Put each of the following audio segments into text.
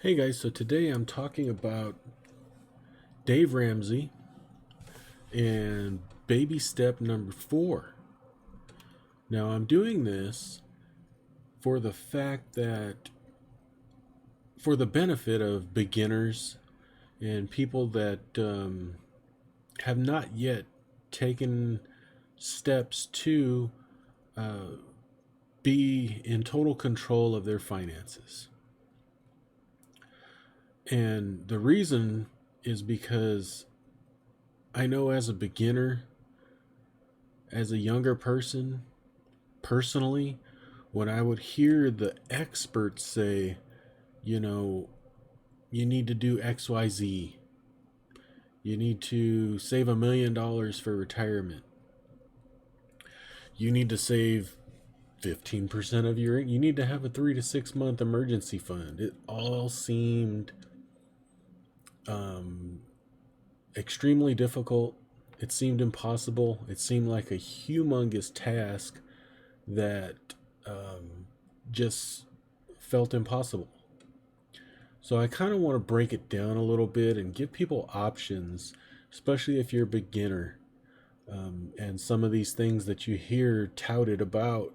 Hey guys, so today I'm talking about Dave Ramsey and baby step number 4. Now I'm doing this for the fact that for the benefit of beginners and people that have not yet taken steps to uh, be in total control of their finances. And the reason is because I know as a beginner, as a younger person, personally, when I would hear the experts say, you know, you need to do XYZ, you need to save $1 million for retirement, you need to save 15% of you need to have a 3 to 6 month emergency fund. It all seemed um, extremely difficult. It seemed impossible. It seemed like a humongous task that just felt impossible. So I kind of want to break it down a little bit and give people options, especially if you're a beginner. And some of these things that you hear touted about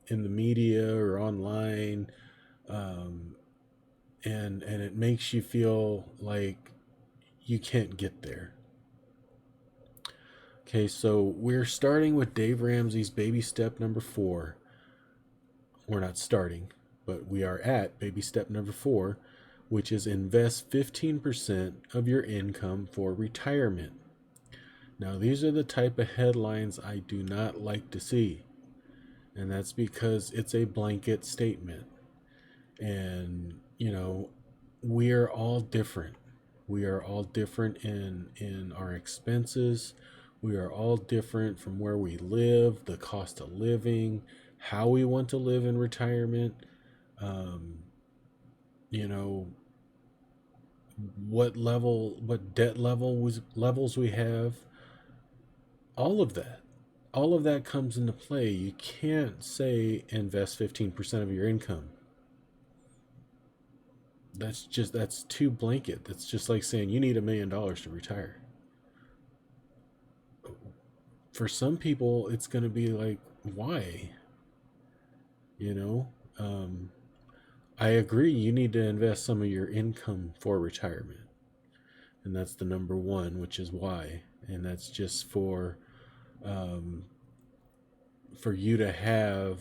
in the media or online, um, and it makes you feel like you can't get there. Okay, so we're starting with Dave Ramsey's baby step number 4. We're not starting, but we are at baby step number 4, which is invest 15% of your income for retirement. Now, these are the type of headlines I do not like to see, and that's because it's a blanket statement. And, we are all different. We are all different in our expenses. We are all different from where we live, the cost of living, how we want to live in retirement. Um, you know, what debt levels we have, all of that comes into play. You can't say invest 15% of your income. That's too blanket. That's just like saying you need $1 million to retire. For some people it's going to be like, why? you know um, I agree, you need to invest some of your income for retirement, and that's the number one, which is why. And that's just um, for you to have,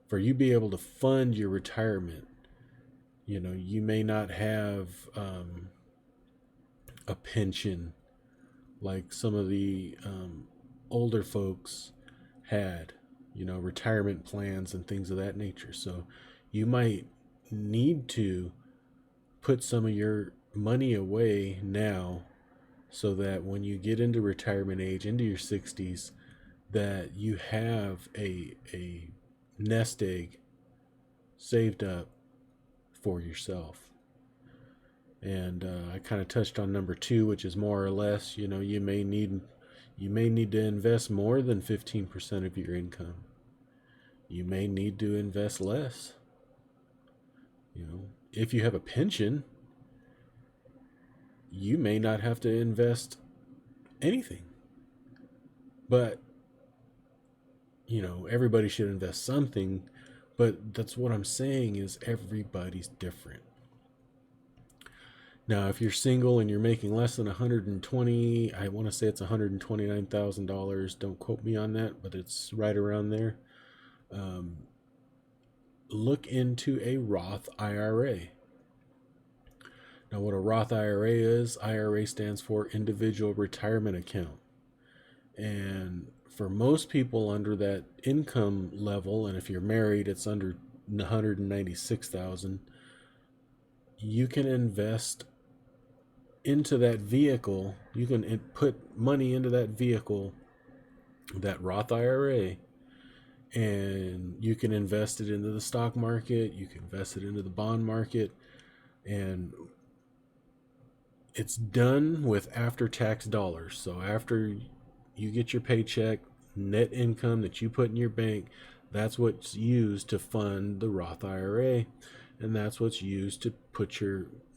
for you be able to fund your retirement. You may not have a pension like some of the older folks had, retirement plans and things of that nature. So you might need to put some of your money away now so that when you get into retirement age, into your 60s, that you have a nest egg saved up for yourself. And I kind of touched on number 2, which is more or less, you may need to invest more than 15% of your income. You may need to invest less. If you have a pension, you may not have to invest anything. But everybody should invest something. But that's what I'm saying, is everybody's different. Now, if you're single and you're making less than 120, I want to say it's $129,000. Don't quote me on that, but it's right around there. Look into a Roth IRA. Now, what a Roth IRA stands for Individual Retirement Account. And for most people under that income level, and if you're married, it's under 196,000, you can invest into that vehicle. You can put money into that vehicle, that Roth IRA, and you can invest it into the stock market. You can invest it into the bond market, and it's done with after-tax dollars. So after you get your paycheck, net income that you put in your bank, that's what's used to fund the Roth IRA. and that's what's used to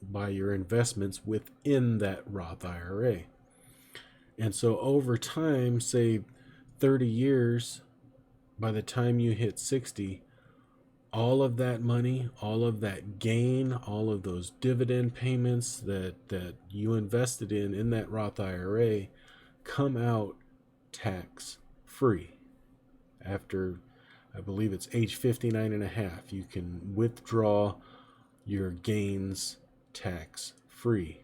buy your investments within that Roth IRA. And so over time, say 30 years, by the time you hit 60, all of that money, all of that gain, all of those dividend payments that you invested in that Roth IRA come out tax free. After, I believe it's age 59 and a half, you can withdraw your gains tax free.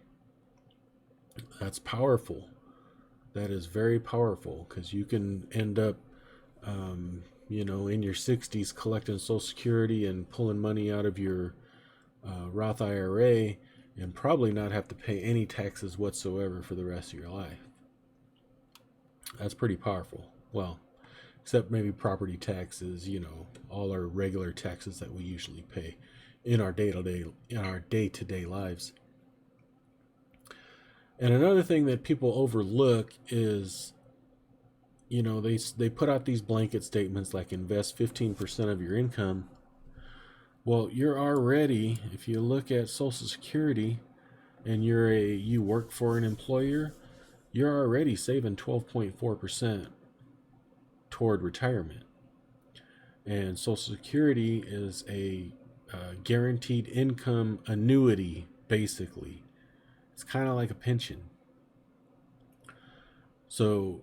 That's powerful. That is very powerful, because you can end up in your 60s collecting Social Security and pulling money out of your Roth IRA and probably not have to pay any taxes whatsoever for the rest of your life. That's pretty powerful. Well, except maybe property taxes, all our regular taxes that we usually pay in our day-to-day lives. And another thing that people overlook is, they put out these blanket statements like invest 15% of your income. Well, you're already, if you look at Social Security and you work for an employer, you're already saving 12.4% toward retirement. And Social Security is a guaranteed income annuity, basically. It's kind of like a pension. So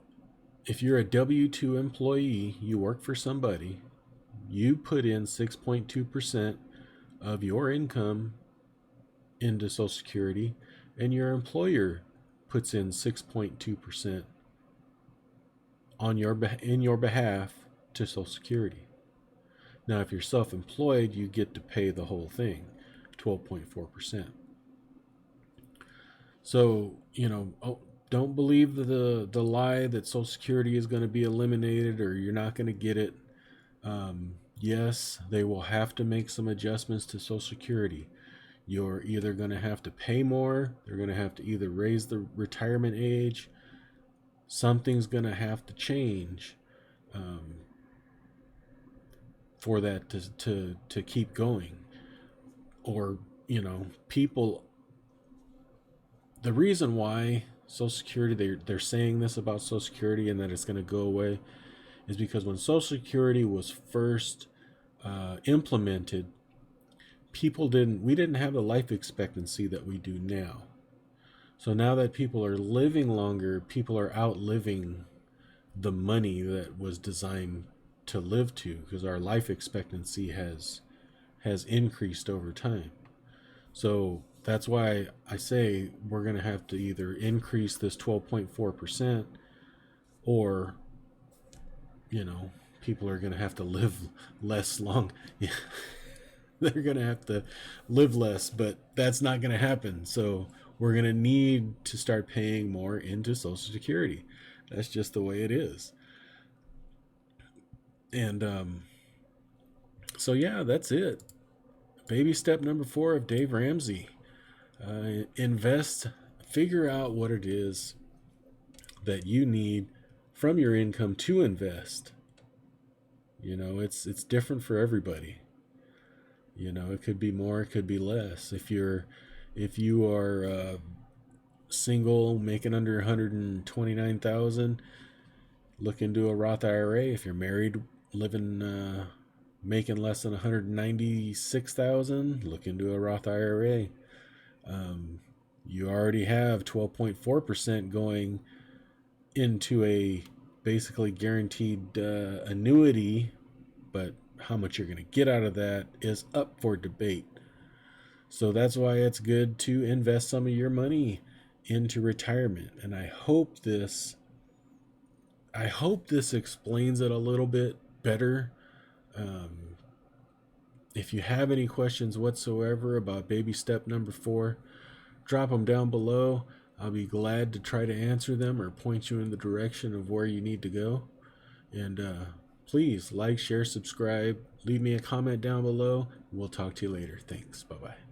if you're a W-2 employee, you work for somebody, you put in 6.2% of your income into Social Security, and your employer puts in 6.2% in your behalf to Social Security. Now, if you're self-employed, you get to pay the whole thing, 12.4%. So, don't believe the lie that Social Security is going to be eliminated or you're not going to get it. Yes, they will have to make some adjustments to Social Security. You're either going to have to pay more, they're going to have to either raise the retirement age, something's going to have to change for that to keep going. Or, people, the reason why Social Security, they're saying this about Social Security and that it's going to go away, is because when Social Security was first implemented, we didn't have the life expectancy that we do now. So now that people are living longer, people are outliving the money that was designed to live to, because our life expectancy has increased over time. So that's why I say we're going to have to either increase this 12.4%, or, people are going to have to live less long. They're going to have to live less, but that's not going to happen. So we're going to need to start paying more into Social Security. That's just the way it is. And so yeah, that's it. Baby step number 4 of Dave Ramsey. Figure out what it is that you need from your income to invest. It's different for everybody. It could be more, it could be less. If you are single, making under 129,000, look into a Roth IRA. If you're married, making less than 196,000, look into a Roth IRA. You already have 12.4% going into a basically guaranteed annuity, but how much you're going to get out of that is up for debate. So that's why it's good to invest some of your money into retirement. And I hope this explains it a little bit better. If you have any questions whatsoever about baby step number 4, drop them down below. I'll be glad to try to answer them or point you in the direction of where you need to go. And please like, share, subscribe, leave me a comment down below. We'll talk to you later. Thanks. Bye-bye.